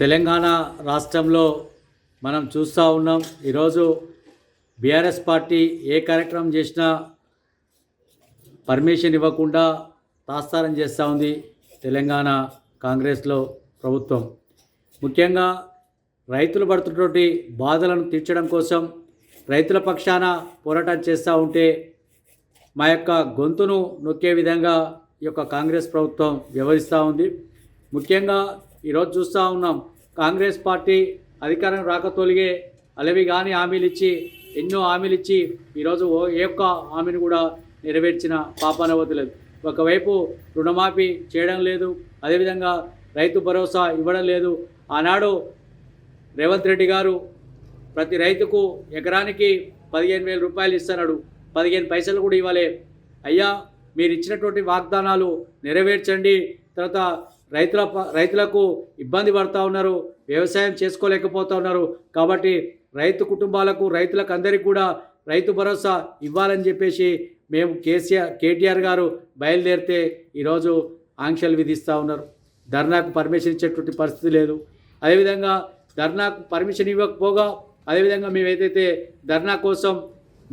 తెలంగాణ రాష్ట్రంలో మనం చూస్తూ ఉన్నాం. ఈరోజు బీఆర్ఎస్ పార్టీ ఏ కార్యక్రమం చేసినా పర్మిషన్ ఇవ్వకుండా తాత్సారం చేస్తూ ఉంది తెలంగాణ కాంగ్రెస్లో ప్రభుత్వం. ముఖ్యంగా రైతులు పడుతున్నటువంటి బాధలను తీర్చడం కోసం రైతుల పక్షాన పోరాటం చేస్తూ ఉంటే మా యొక్క గొంతును నొక్కే విధంగా ఈ యొక్క కాంగ్రెస్ ప్రభుత్వం వ్యవహరిస్తూ ఉంది. ముఖ్యంగా ఈరోజు చూస్తూ ఉన్నాం, కాంగ్రెస్ పార్టీ అధికారం రాకతోలిగే అలవి కానీ హామీలు ఇచ్చి ఎన్నో హామీలు ఇచ్చి ఈరోజు ఏ ఒక్క హామీని కూడా నెరవేర్చిన పాపాన వదలలేదు. ఒకవైపు రుణమాఫీ చేయడం లేదు, అదేవిధంగా రైతు భరోసా ఇవ్వడం లేదు. ఆనాడు రేవంత్ రెడ్డి గారు ప్రతి రైతుకు ఎకరానికి 15,000 రూపాయలు ఇస్తున్నాడు, 15 పైసలు కూడా ఇవ్వలే. అయ్యా, మీరు ఇచ్చినటువంటి వాగ్దానాలు నెరవేర్చండి. తర్వాత రైతులకు ఇబ్బంది పడుతూ ఉన్నారు, వ్యవసాయం చేసుకోలేకపోతూ ఉన్నారు. కాబట్టి రైతు కుటుంబాలకు, రైతులకు అందరికీ కూడా రైతు భరోసా ఇవ్వాలని చెప్పేసి మేము కేటీఆర్ గారు బయలుదేరితే ఈరోజు ఆంక్షలు విధిస్తూ ఉన్నారు. ధర్నాకు పర్మిషన్ ఇచ్చేటువంటి పరిస్థితి లేదు. అదేవిధంగా ధర్నాకు పర్మిషన్ ఇవ్వకపోగా, అదేవిధంగా మేము ఏదైతే ధర్నా కోసం,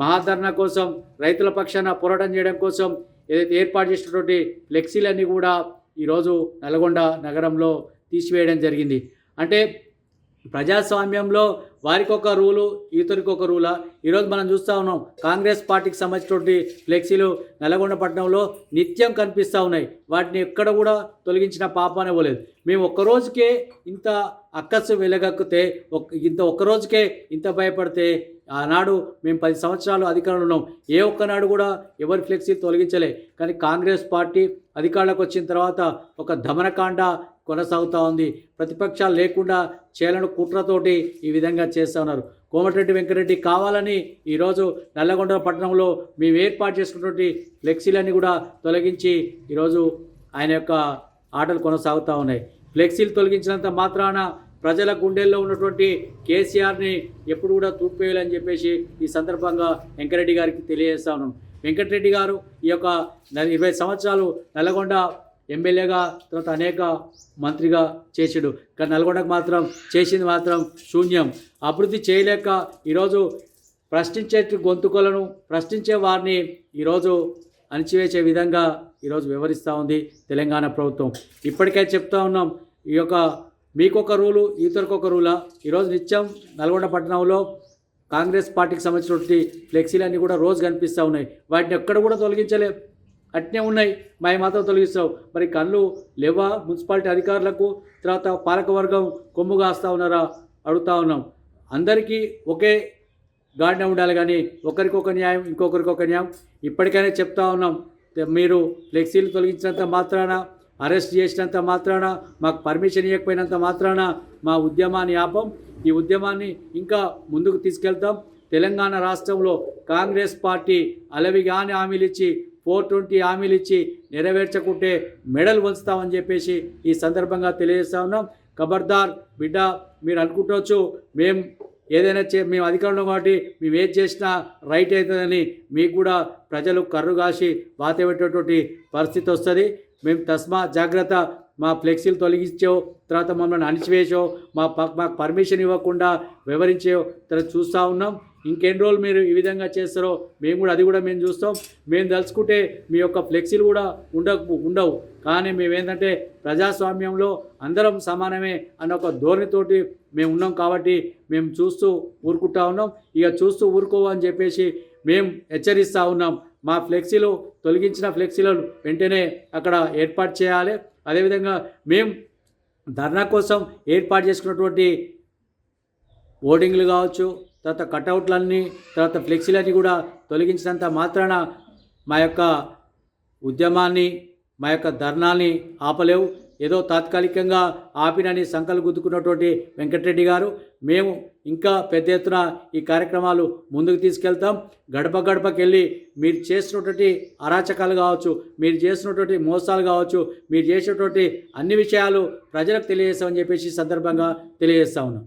మహాధర్నా కోసం, రైతుల పక్షాన పోరాటం చేయడం కోసం ఏదైతే ఏర్పాటు చేసినటువంటి ఫ్లెక్సీలన్నీ కూడా ఈరోజు నల్గొండ నగరంలో తీసివేయడం జరిగింది. అంటే ప్రజాస్వామ్యంలో వారికి ఒక రూలు, ఇతరికి ఒక రూలా? ఈరోజు మనం చూస్తూ ఉన్నాం, కాంగ్రెస్ పార్టీకి సంబంధించినటువంటి ఫ్లెక్సీలు నల్గొండ పట్టణంలో నిత్యం కనిపిస్తూ ఉన్నాయి. వాటిని ఎక్కడ కూడా తొలగించిన పాపానే పోలేదు. మేము ఒక్కరోజుకే ఇంత అక్కసు వెలగక్కితే, ఒక్కరోజుకే ఇంత భయపడితే, ఆనాడు మేము 10 సంవత్సరాలు అధికారంలో ఉన్నాం, ఏ ఒక్కనాడు కూడా ఎవరి ఫ్లెక్సీ తొలగించలే. కానీ కాంగ్రెస్ పార్టీ అధికారంలోకి వచ్చిన తర్వాత ఒక దమనకాండ కొనసాగుతూ ఉంది. ప్రతిపక్షాలు లేకుండా చేయాలని కుట్రతోటి ఈ విధంగా చేస్తూ ఉన్నారు. కోమటిరెడ్డి వెంకటరెడ్డి కావాలని ఈరోజు నల్లగొండ పట్టణంలో మేము ఏర్పాటు చేసుకున్నటువంటి ఫ్లెక్సీలన్నీ కూడా తొలగించి ఈరోజు ఆయన యొక్క ఆటలు కొనసాగుతూ ఉన్నాయి. ఫ్లెక్సీలు తొలగించినంత మాత్రాన ప్రజల గుండెల్లో ఉన్నటువంటి కేసీఆర్ని ఎప్పుడు కూడా తూర్పేయాలని చెప్పేసి ఈ సందర్భంగా వెంకటరెడ్డి గారికి తెలియజేస్తా ఉన్నాం. వెంకటరెడ్డి గారు ఈ యొక్క 20 సంవత్సరాలు నల్లగొండ ఎమ్మెల్యేగా, తర్వాత అనేక మంత్రిగా చేసాడు. కానీ నల్గొండకు మాత్రం చేసింది మాత్రం శూన్యం. అభివృద్ధి చేయలేక ఈరోజు ప్రశ్నించే గొంతుకలను, ప్రశ్నించే వారిని ఈరోజు అణిచివేసే విధంగా ఈరోజు వ్యవహరిస్తూ ఉంది తెలంగాణ ప్రభుత్వం. ఇప్పటికే చెప్తా ఉన్నాం, ఈ యొక్క మీకొక రూలు, ఇతరుకొక రూలా? ఈరోజు నిత్యం నల్గొండ పట్టణంలో కాంగ్రెస్ పార్టీకి సంబంధించినటువంటి ఫ్లెక్సీలన్నీ కూడా రోజు కనిపిస్తూ ఉన్నాయి. వాటిని ఎక్కడ కూడా తొలగించలే, అట్నే ఉన్నాయి. మేము మాత్రం తొలగిస్తాం. మరి కళ్ళు లేవా మున్సిపాలిటీ అధికారులకు? తర్వాత పాలకవర్గం కొమ్ము కాస్తూ ఉన్నారా అడుగుతూ ఉన్నాం. అందరికీ ఒకే గాడిన ఉండాలి, కానీ ఒకరికొక న్యాయం, ఇంకొకరికొక న్యాయం. ఇప్పటికైనా చెప్తా ఉన్నాం, మీరు ఫ్లెక్సీలు తొలగించినంత మాత్రాన, అరెస్ట్ చేసినంత మాత్రాన, మాకు పర్మిషన్ ఇవ్వకపోయినంత మాత్రాన మా ఉద్యమాన్ని ఆపం. ఈ ఉద్యమాన్ని ఇంకా ముందుకు తీసుకెళ్తాం. తెలంగాణ రాష్ట్రంలో కాంగ్రెస్ పార్టీ అలవిగాని హామీలు ఇచ్చి, 420 హామీలు ఇచ్చి నెరవేర్చకుంటే మెడల్ వంచుతామని చెప్పేసి ఈ సందర్భంగా తెలియజేస్తా ఉన్నాం. ఖబర్దార్ బిడ్డ, మీరు అనుకుంటవచ్చు మేము ఏదైనా మేము అధికారంలో కాబట్టి మేము ఏది చేసినా రైట్ అవుతుందని. మీకు కూడా ప్రజలు కర్రు కాసి వాత పెట్టేటువంటి పరిస్థితి వస్తుంది. మేము తస్మా జాగ్రత్త, మా ఫ్లెక్సీలు తొలగించో, తర్వాత మమ్మల్ని అణిచివేసో, మాకు పర్మిషన్ ఇవ్వకుండా వివరించో తర్వాత చూస్తూ ఉన్నాం. ఇంకెన్ని రోజులు మీరు ఈ విధంగా చేస్తారో మేము కూడా అది కూడా మేము చూస్తాం. మేము తలుచుకుంటే మీ యొక్క ఫ్లెక్సీలు కూడా ఉండవు. కానీ మేమేంటంటే ప్రజాస్వామ్యంలో అందరం సమానమే అన్న ఒక ధోరణితోటి మేము ఉన్నాం. కాబట్టి మేము చూస్తూ ఊరుకుంటా ఉన్నాం. ఇక చూస్తూ ఊరుకోవని చెప్పేసి మేము హెచ్చరిస్తూ ఉన్నాం. మా ఫ్లెక్సీలు, తొలగించిన ఫ్లెక్సీలను వెంటనే అక్కడ ఏర్పాటు చేయాలి. అదేవిధంగా మేము ధర్నా కోసం ఏర్పాటు చేసుకున్నటువంటి హోర్డింగ్లు కావచ్చు, తర్వాత కటౌట్లన్నీ, తర్వాత ఫ్లెక్సీలన్నీ కూడా తొలగించినంత మాత్రాన మా యొక్క ఉద్యమాన్ని, మా యొక్క ధర్నాన్ని ఆపలేవు. ఏదో తాత్కాలికంగా ఆపినని సంకలు గుద్దుకున్నటువంటి వెంకటరెడ్డి గారు, మేము ఇంకా పెద్ద ఎత్తున ఈ కార్యక్రమాలు ముందుకు తీసుకెళ్తాం. గడప గడపకెళ్ళి మీరు చేసినటువంటి అరాచకాలు కావచ్చు, మీరు చేసినటువంటి మోసాలు కావచ్చు, మీరు చేసినటువంటి అన్ని విషయాలు ప్రజలకు తెలియజేస్తామని చెప్పేసి సందర్భంగా తెలియజేస్తా ఉన్నాం.